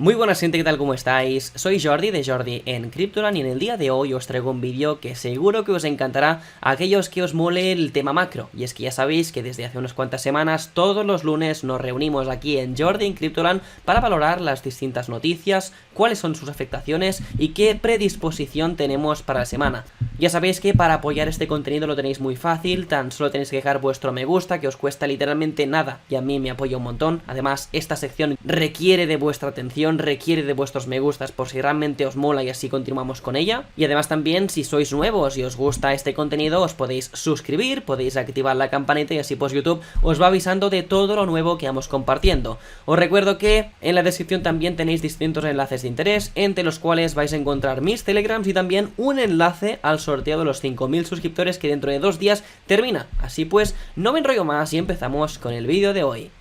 Muy buenas gente, ¿qué tal? ¿Cómo estáis? Soy Jordi de Jordi en Cryptoland y en el día de hoy os traigo un vídeo que seguro que os encantará a aquellos que os mole el tema macro. Y es que ya sabéis que desde hace unas cuantas semanas, todos los lunes nos reunimos aquí en Jordi en Cryptoland para valorar las distintas noticias, cuáles son sus afectaciones y qué predisposición tenemos para la semana. Ya sabéis que para apoyar este contenido lo tenéis muy fácil, tan solo tenéis que dejar vuestro me gusta, que os cuesta literalmente nada y a mí me apoya un montón. Además, esta sección requiere de vuestra atención, requiere de vuestros me gustas por si realmente os mola y así continuamos con ella. Y además también, si sois nuevos y os gusta este contenido, os podéis suscribir, podéis activar la campanita y así pues YouTube os va avisando de todo lo nuevo que vamos compartiendo. Os recuerdo que en la descripción también tenéis distintos enlaces de interés, entre los cuales vais a encontrar mis telegrams y también un enlace al sorteo de los 5000 suscriptores que dentro de 2 días termina. Así pues, no me enrollo más y empezamos con el vídeo de hoy.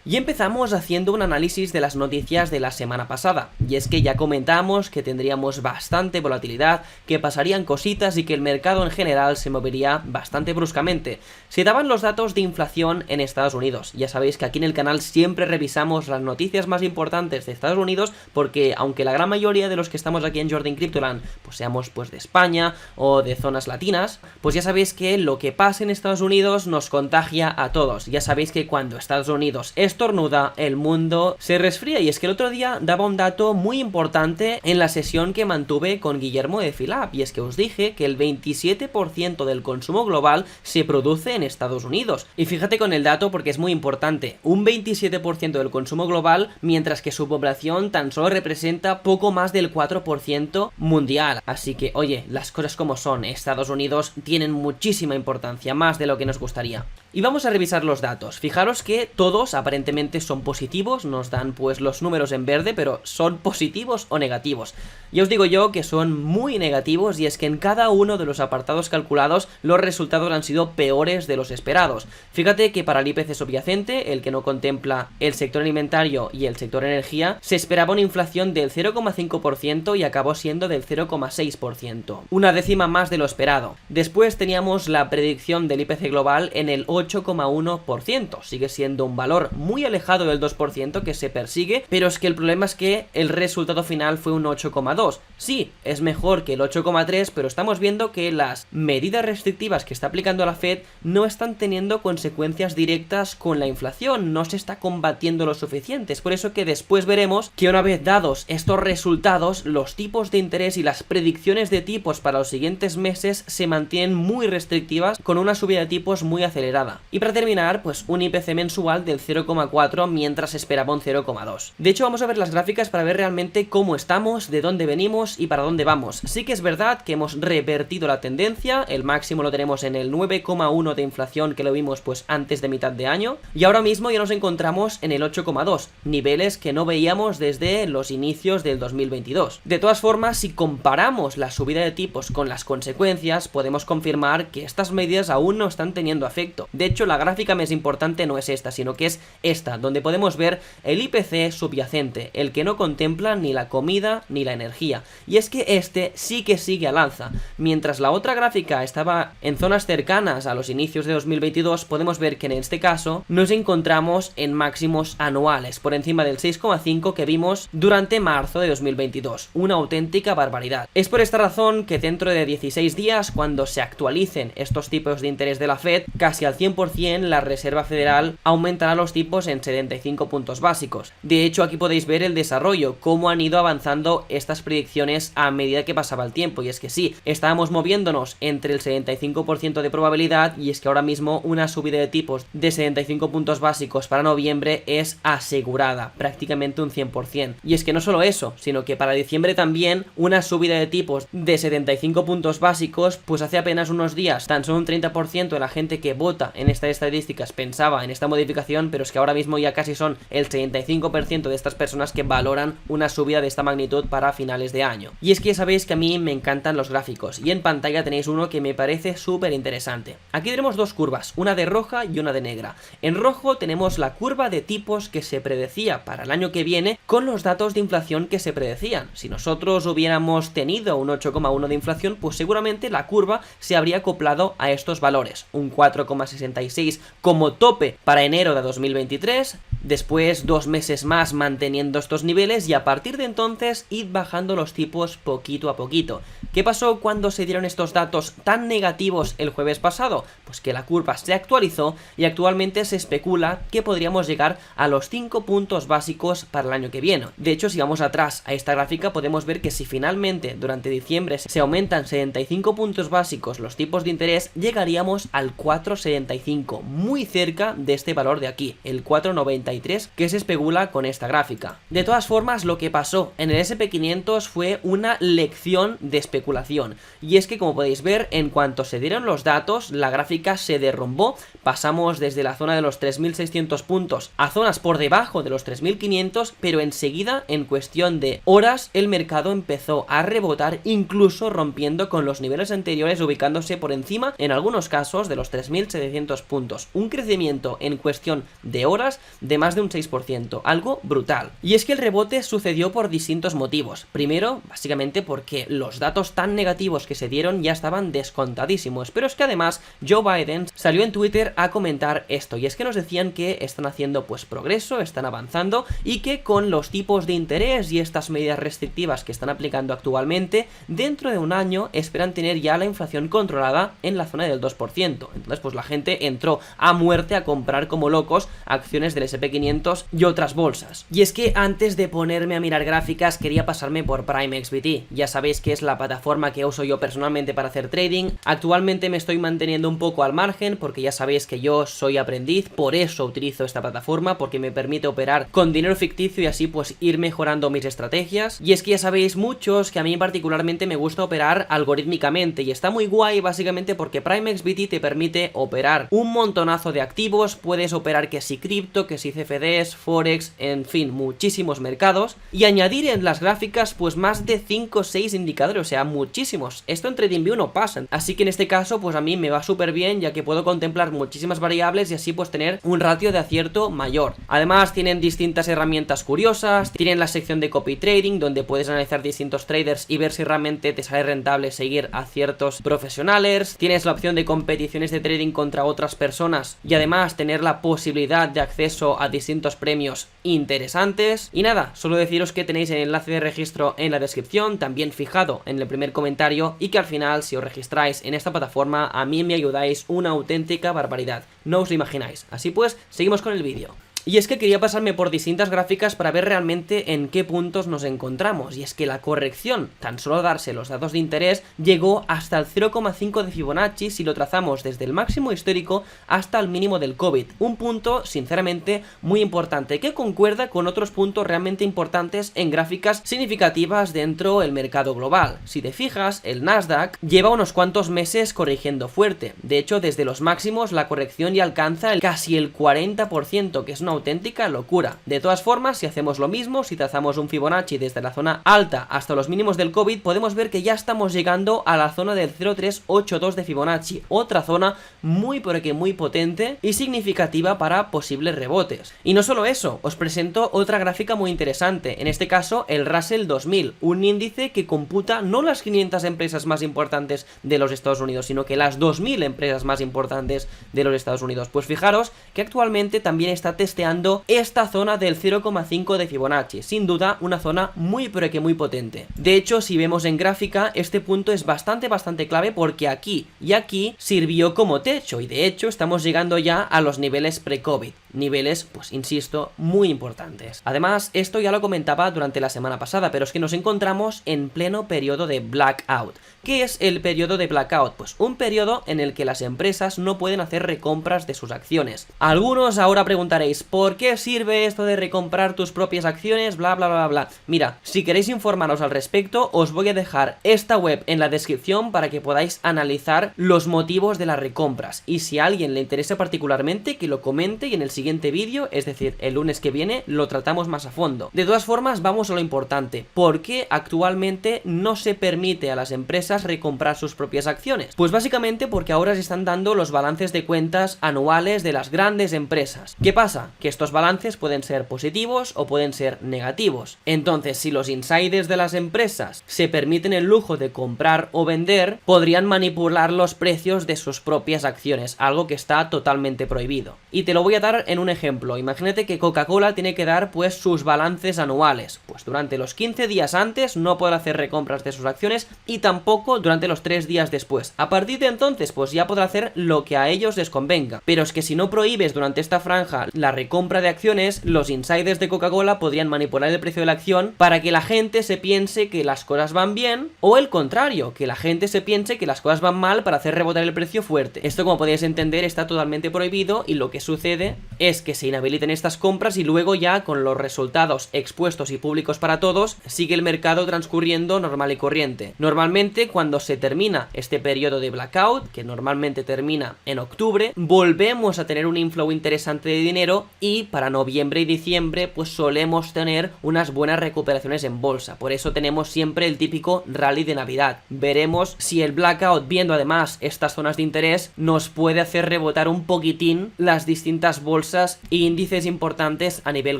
Y empezamos haciendo un análisis de las noticias de la semana pasada, y es que ya comentamos que tendríamos bastante volatilidad, que pasarían cositas y que el mercado en general se movería bastante bruscamente. Se daban los datos de inflación en Estados Unidos, ya sabéis que aquí en el canal siempre revisamos las noticias más importantes de Estados Unidos, porque aunque la gran mayoría de los que estamos aquí en Jordi en Cryptoland, pues seamos pues de España o de zonas latinas, pues ya sabéis que lo que pasa en Estados Unidos nos contagia a todos. Ya sabéis que cuando Estados Unidos estornuda, el mundo se resfría, y es que el otro día daba un dato muy importante en la sesión que mantuve con Guillermo de Philab, y es que os dije que el 27% del consumo global se produce en Estados Unidos. Y fíjate con el dato porque es muy importante, un 27% del consumo global, mientras que su población tan solo representa poco más del 4% mundial. Así que, oye, las cosas como son, Estados Unidos tienen muchísima importancia, más de lo que nos gustaría. Y vamos a revisar los datos. Fijaros que todos aparentemente son positivos, nos dan pues los números en verde, pero ¿son positivos o negativos? Ya os digo yo que son muy negativos, y es que en cada uno de los apartados calculados los resultados han sido peores de los esperados. Fíjate que para el IPC subyacente, el que no contempla el sector alimentario y el sector energía, se esperaba una inflación del 0,5% y acabó siendo del 0,6%, una décima más de lo esperado. Después teníamos la predicción del IPC global en el 8,1%, sigue siendo un valor muy alejado del 2% que se persigue, pero es que el problema es que el resultado final fue un 8,2%. Sí, es mejor que el 8,3%, pero estamos viendo que las medidas restrictivas que está aplicando la Fed no están teniendo consecuencias directas con la inflación, no se está combatiendo lo suficiente. Es por eso que después veremos que una vez dados estos resultados, los tipos de interés y las predicciones de tipos para los siguientes meses se mantienen muy restrictivas, con una subida de tipos muy acelerada. Y para terminar, pues un IPC mensual del 0,4 mientras se esperaba un 0,2. De hecho, vamos a ver las gráficas para ver realmente cómo estamos, de dónde venimos y para dónde vamos. Sí que es verdad que hemos revertido la tendencia, el máximo lo tenemos en el 9,1 de inflación, que lo vimos pues antes de mitad de año, y ahora mismo ya nos encontramos en el 8,2, niveles que no veíamos desde los inicios del 2022. De todas formas, si comparamos la subida de tipos con las consecuencias, podemos confirmar que estas medidas aún no están teniendo efecto. De hecho, la gráfica más importante no es esta, sino que es esta, donde podemos ver el IPC subyacente, el que no contempla ni la comida ni la energía. Y es que este sí que sigue al alza. Mientras la otra gráfica estaba en zonas cercanas a los inicios de 2022, podemos ver que en este caso nos encontramos en máximos anuales, por encima del 6,5 que vimos durante marzo de 2022. Una auténtica barbaridad. Es por esta razón que dentro de 16 días, cuando se actualicen estos tipos de interés de la Fed, casi al 100% la Reserva Federal aumentará los tipos en 75 puntos básicos. De hecho, aquí podéis ver el desarrollo, cómo han ido avanzando estas predicciones a medida que pasaba el tiempo. Y es que sí, estábamos moviéndonos entre el 75% de probabilidad, y es que ahora mismo una subida de tipos de 75 puntos básicos para noviembre es asegurada, prácticamente un 100%. Y es que no solo eso, sino que para diciembre también una subida de tipos de 75 puntos básicos, pues hace apenas unos días tan solo un 30% de la gente que vota en estas estadísticas pensaba en esta modificación, pero es que ahora mismo ya casi son el 75% de estas personas que valoran una subida de esta magnitud para finales de año. Y es que ya sabéis que a mí me encantan los gráficos, y en pantalla tenéis uno que me parece súper interesante. Aquí tenemos dos curvas, una de roja y una de negra. En rojo tenemos la curva de tipos que se predecía para el año que viene con los datos de inflación que se predecían. Si nosotros hubiéramos tenido un 8,1 de inflación, pues seguramente la curva se habría acoplado a estos valores, un 4,66 como tope para enero de 2023, después 2 meses más manteniendo estos niveles y a partir de entonces ir bajando los tipos poquito a poquito. ¿Qué pasó cuando se dieron estos datos tan negativos el jueves pasado? Pues que la curva se actualizó y actualmente se especula que podríamos llegar a los 5 puntos básicos para el año que viene. De hecho, si vamos atrás a esta gráfica podemos ver que si finalmente durante diciembre se aumentan 75 puntos básicos los tipos de interés, llegaríamos al 4,75, muy cerca de este valor de aquí, el 4,93 que se especula con esta gráfica. De todas formas, lo que pasó en el SP500 fue una lección de especulación, y es que como podéis ver, en cuanto se dieron los datos, la gráfica se derrumbó, pasamos desde la zona de los 3.600 puntos a zonas por debajo de los 3.500, pero enseguida, en cuestión de horas, el mercado empezó a rebotar, incluso rompiendo con los niveles anteriores, ubicándose por encima, en algunos casos, de los 3.700 puntos. Un crecimiento en cuestión de horas de más de un 6%, algo brutal. Y es que el rebote sucedió por distintos motivos. Primero, básicamente porque los datos tan negativos que se dieron ya estaban descontadísimos, pero es que además Joe Biden salió en Twitter a comentar esto, y es que nos decían que están haciendo pues progreso, están avanzando, y que con los tipos de interés y estas medidas restrictivas que están aplicando actualmente, dentro de un año esperan tener ya la inflación controlada en la zona del 2%. Entonces pues la gente entró a muerte a comprar como locos acciones del SP500 y otras bolsas. Y es que antes de ponerme a mirar gráficas quería pasarme por PrimeXBT. Ya sabéis que es la plataforma que uso yo personalmente para hacer trading. Actualmente me estoy manteniendo un poco al margen porque ya sabéis que yo soy aprendiz, por eso utilizo esta plataforma, porque me permite operar con dinero ficticio y así pues ir mejorando mis estrategias. Y es que ya sabéis muchos que a mí particularmente me gusta operar algorítmicamente, y está muy guay básicamente porque PrimeXBT te permite operar un montonazo de activos, puedes operar que si cripto, que si CFDs, Forex, en fin, muchísimos mercados, y añadir en las gráficas pues más de 5 o 6 indicadores, o sea, muchísimos. Esto en TradingView no pasa, así que en este caso pues a mí me va súper bien, ya que puedo contemplar muchísimas variables y así pues tener un ratio de acierto mayor. Además tienen distintas herramientas curiosas, tienen la sección de copy trading donde puedes analizar distintos traders y ver si realmente te sale rentable seguir a ciertos profesionales, tienes la opción de competiciones de trading contra otras personas y además tener la posibilidad de acceso a distintos premios interesantes. Y nada, solo deciros que tenéis el enlace de registro en la descripción, también fijado en el primer comentario, y que al final si os registráis en esta plataforma a mí me ayudáis una auténtica barbaridad, no os lo imagináis. Así pues, seguimos con el vídeo. Y es que quería pasarme por distintas gráficas para ver realmente en qué puntos nos encontramos, y es que la corrección, tan solo darse los datos de interés, llegó hasta el 0,5 de Fibonacci si lo trazamos desde el máximo histórico hasta el mínimo del COVID, un punto sinceramente muy importante que concuerda con otros puntos realmente importantes en gráficas significativas dentro del mercado global. Si te fijas, el Nasdaq lleva unos cuantos meses corrigiendo fuerte, de hecho desde los máximos la corrección ya alcanza casi el 40%, que es una auténtica locura. De todas formas, si hacemos lo mismo, si trazamos un Fibonacci desde la zona alta hasta los mínimos del COVID, podemos ver que ya estamos llegando a la zona del 0,382 de Fibonacci, otra zona muy pero que muy potente y significativa para posibles rebotes. Y no solo eso, os presento otra gráfica muy interesante, en este caso el Russell 2000, un índice que computa no las 500 empresas más importantes de los Estados Unidos, sino que las 2000 empresas más importantes de los Estados Unidos. Pues fijaros que actualmente también está testeando esta zona del 0,5 de Fibonacci, sin duda una zona muy pero que muy potente. De hecho, si vemos en gráfica, este punto es bastante clave porque aquí y aquí sirvió como techo, y de hecho estamos llegando ya a los niveles pre-COVID, niveles, pues insisto, muy importantes. Además, esto ya lo comentaba durante la semana pasada, pero es que nos encontramos en pleno periodo de blackout. ¿Qué es el periodo de blackout? Pues un periodo en el que las empresas no pueden hacer recompras de sus acciones. Algunos ahora preguntaréis, ¿por qué sirve esto de recomprar tus propias acciones? Bla bla bla bla. Mira, si queréis informaros al respecto, os voy a dejar esta web en la descripción para que podáis analizar los motivos de las recompras, y si a alguien le interesa particularmente, que lo comente y en el siguiente vídeo, es decir, el lunes que viene, lo tratamos más a fondo. De todas formas, vamos a lo importante. ¿Por qué actualmente no se permite a las empresas recomprar sus propias acciones? Pues básicamente porque ahora se están dando los balances de cuentas anuales de las grandes empresas. ¿Qué pasa? Que estos balances pueden ser positivos o pueden ser negativos. Entonces, si los insiders de las empresas se permiten el lujo de comprar o vender, podrían manipular los precios de sus propias acciones, algo que está totalmente prohibido. Y te lo voy a dar en un ejemplo. Imagínate que Coca-Cola tiene que dar pues sus balances anuales. Pues durante los 15 días antes no podrá hacer recompras de sus acciones y tampoco durante los 3 días después. A partir de entonces pues ya podrá hacer lo que a ellos les convenga. Pero es que si no prohíbes durante esta franja la recompra de acciones, los insiders de Coca-Cola podrían manipular el precio de la acción para que la gente se piense que las cosas van bien, o el contrario, que la gente se piense que las cosas van mal para hacer rebotar el precio fuerte. Esto, como podéis entender, está totalmente prohibido, y lo que sucede es que se inhabiliten estas compras y luego ya con los resultados expuestos y públicos para todos, sigue el mercado transcurriendo normal y corriente. Normalmente cuando se termina este periodo de blackout, que normalmente termina en octubre, volvemos a tener un inflow interesante de dinero, y para noviembre y diciembre pues solemos tener unas buenas recuperaciones en bolsa. Por eso tenemos siempre el típico rally de Navidad. Veremos si el blackout, viendo además estas zonas de interés, nos puede hacer rebotar un poquitín las distintas bolsas e índices importantes a nivel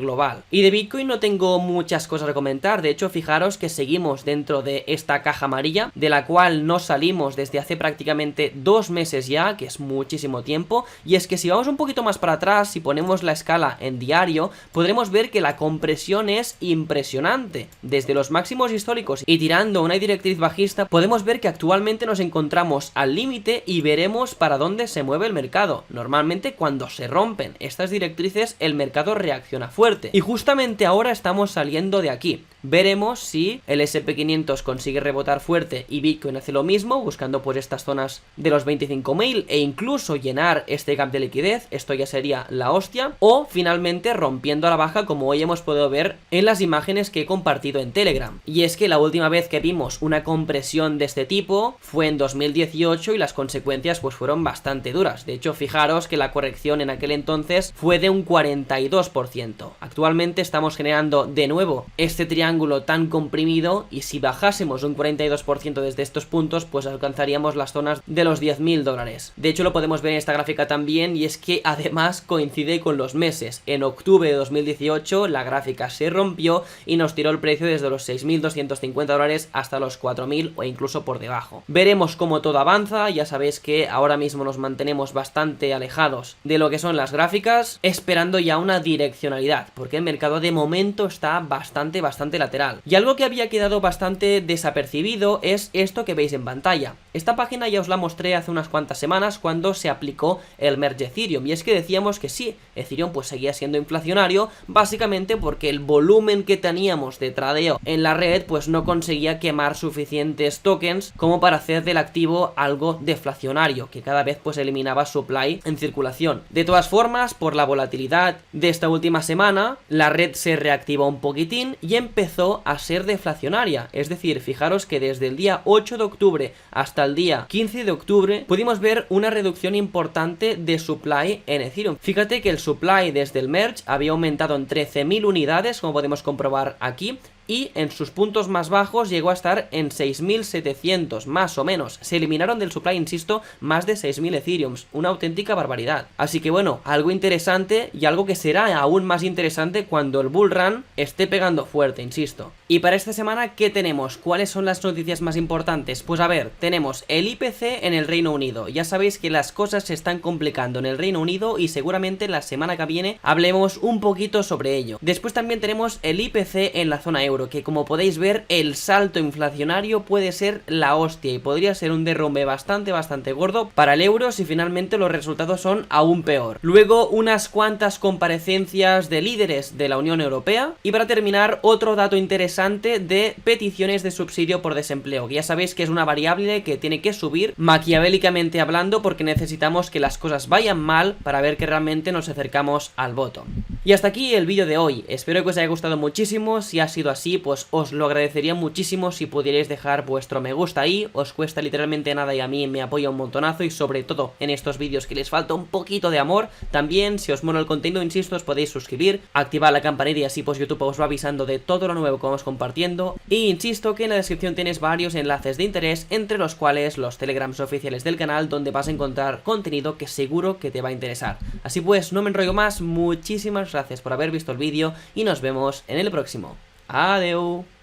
global. Y de Bitcoin no tengo muchas cosas a comentar. De hecho, fijaros que seguimos dentro de esta caja amarilla, de la cual no salimos desde hace prácticamente 2 meses ya, que es muchísimo tiempo. Y es que si vamos un poquito más para atrás, si ponemos la escala en diario, podremos ver que la compresión es impresionante. Desde los máximos históricos y tirando una directriz bajista, podemos ver que actualmente nos encontramos al límite y veremos para dónde se mueve el mercado. Normalmente cuando se rompen estas directrices, el mercado reacciona fuerte, y justamente ahora estamos saliendo de aquí. Veremos si el SP500 consigue rebotar fuerte y Bitcoin hace lo mismo, buscando pues estas zonas de los 25.000 e incluso llenar este gap de liquidez. Esto ya sería la hostia. O finalmente rompiendo a la baja, como hoy hemos podido ver en las imágenes que he compartido en Telegram. Y es que la última vez que vimos una compresión de este tipo fue en 2018 y las consecuencias pues fueron bastante duras. De hecho, fijaros que la corrección en aquel entonces fue de un 42%. Actualmente estamos generando de nuevo este triángulo tan comprimido, y si bajásemos un 42% desde estos puntos, pues alcanzaríamos las zonas de los $10.000. De hecho, lo podemos ver en esta gráfica también, y es que además coincide con los meses. En octubre de 2018 la gráfica se rompió y nos tiró el precio desde los $6.250 hasta los 4.000 o incluso por debajo. Veremos cómo todo avanza. Ya sabéis que ahora mismo nos mantenemos bastante alejados de lo que son las gráficas, esperando ya una direccionalidad, porque el mercado de momento está bastante lateral. Y algo que había quedado bastante desapercibido es esto que veis en pantalla. Esta página ya os la mostré hace unas cuantas semanas cuando se aplicó el merge Ethereum, y es que decíamos que sí, Ethereum pues seguía siendo inflacionario, básicamente porque el volumen que teníamos de tradeo en la red pues no conseguía quemar suficientes tokens como para hacer del activo algo deflacionario, que cada vez pues eliminaba supply en circulación. De todas formas, por la volatilidad de esta última semana, la red se reactivó un poquitín y empezó a ser deflacionaria. Es decir, fijaros que desde el día 8 de octubre hasta el día 15 de octubre pudimos ver una reducción importante de supply en Ethereum. Fíjate que el supply desde el merge había aumentado en 13.000 unidades, como podemos comprobar aquí, y en sus puntos más bajos llegó a estar en 6.700 más o menos. Se eliminaron del supply, insisto, más de 6.000 Ethereums, una auténtica barbaridad. Así que bueno, algo interesante, y algo que será aún más interesante cuando el bull run esté pegando fuerte, insisto. Y para esta semana, ¿qué tenemos? ¿Cuáles son las noticias más importantes? Pues a ver, tenemos el IPC en el Reino Unido. Ya sabéis que las cosas se están complicando en el Reino Unido y seguramente la semana que viene hablemos un poquito sobre ello. Después también tenemos el IPC en la zona euro, que como podéis ver, el salto inflacionario puede ser la hostia y podría ser un derrumbe bastante gordo para el euro si finalmente los resultados son aún peor. Luego, unas cuantas comparecencias de líderes de la Unión Europea, y para terminar, otro dato interesante interesante de peticiones de subsidio por desempleo, que ya sabéis que es una variable que tiene que subir maquiavélicamente hablando, porque necesitamos que las cosas vayan mal para ver que realmente nos acercamos al voto. Y hasta aquí el vídeo de hoy, espero que os haya gustado muchísimo. Si ha sido así, pues os lo agradecería muchísimo si pudierais dejar vuestro me gusta ahí, os cuesta literalmente nada y a mí me apoya un montonazo, y sobre todo en estos vídeos que les falta un poquito de amor. También, si os mola el contenido, insisto, os podéis suscribir, activar la campanita y así pues YouTube os va avisando de todo lo nuevo que vamos compartiendo. Y insisto que en la descripción tienes varios enlaces de interés, entre los cuales los telegrams oficiales del canal, donde vas a encontrar contenido que seguro que te va a interesar. Así pues, no me enrollo más, muchísimas gracias por haber visto el vídeo y nos vemos en el próximo. Adeu.